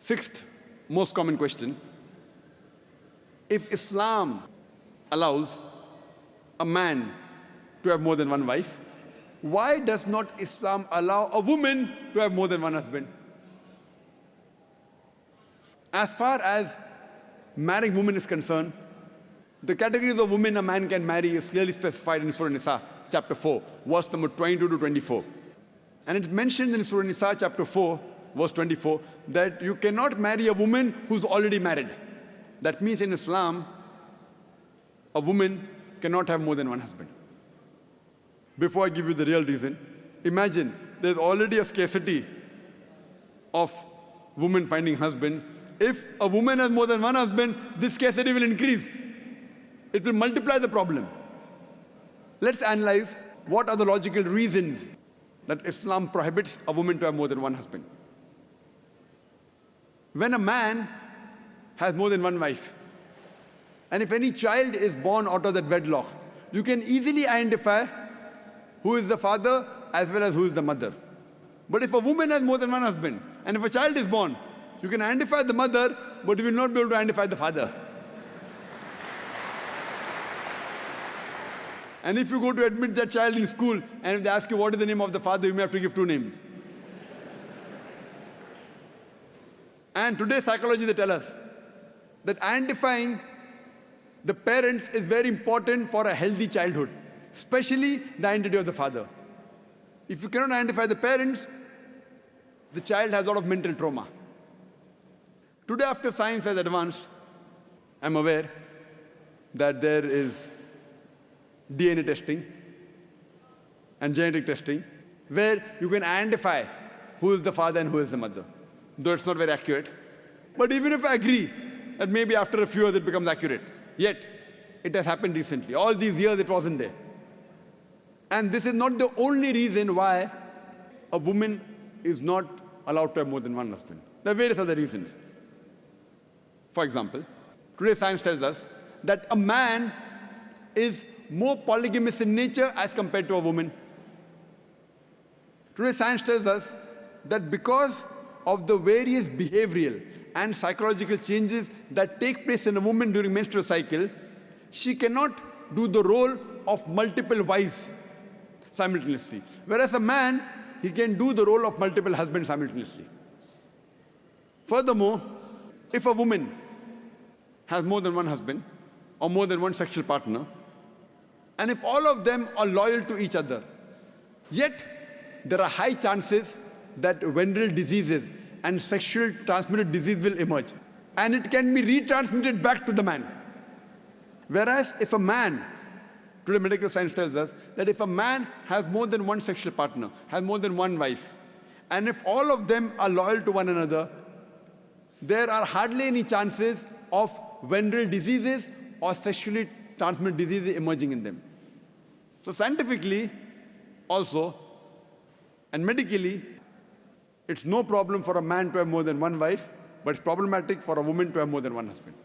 Sixth most common question: if Islam allows a man to have more than one wife, why does not Islam allow a woman to have more than one husband? As far as marrying women is concerned, the categories of women a man can marry is clearly specified in Surah Nisa, chapter 4, verse number 22 to 24. And it's mentioned in Surah Nisa, chapter 4, verse 24, that you cannot marry a woman who's already married. That means in Islam, a woman cannot have more than one husband. Before I give you the real reason, imagine there's already a scarcity of women finding husband. If a woman has more than one husband, this scarcity will increase. It will multiply the problem. Let's analyze what are the logical reasons that Islam prohibits a woman to have more than one husband. When a man has more than one wife, and if any child is born out of that wedlock, you can easily identify who is the father as well as who is the mother. But if a woman has more than one husband, and if a child is born, you can identify the mother, but you will not be able to identify the father. And if you go to admit that child in school, and if they ask you what is the name of the father, you may have to give two names. And today psychology, they tell us that identifying the parents is very important for a healthy childhood, especially the identity of the father. If you cannot identify the parents, the child has a lot of mental trauma. Today, after science has advanced, I'm aware that there is DNA testing and genetic testing where you can identify who is the father and who is the mother, though it's not very accurate. But even if I agree that maybe after a few years it becomes accurate, yet it has happened recently. All these years it wasn't there. And this is not the only reason why a woman is not allowed to have more than one husband. There are various other reasons. For example, today science tells us that a man is more polygamous in nature as compared to a woman. Today science tells us that because of the various behavioral and psychological changes that take place in a woman during menstrual cycle, she cannot do the role of multiple wives simultaneously. Whereas a man, he can do the role of multiple husbands simultaneously. Furthermore, if a woman has more than one husband or more than one sexual partner, and if all of them are loyal to each other, yet there are high chances that venereal diseases and sexual transmitted disease will emerge, and it can be retransmitted back to the man. Whereas if a man, today medical science tells us that if a man has more than one sexual partner, has more than one wife, and if all of them are loyal to one another, there are hardly any chances of venereal diseases or sexually transmitted diseases emerging in them. So scientifically also, and medically, it's no problem for a man to have more than one wife, but it's problematic for a woman to have more than one husband.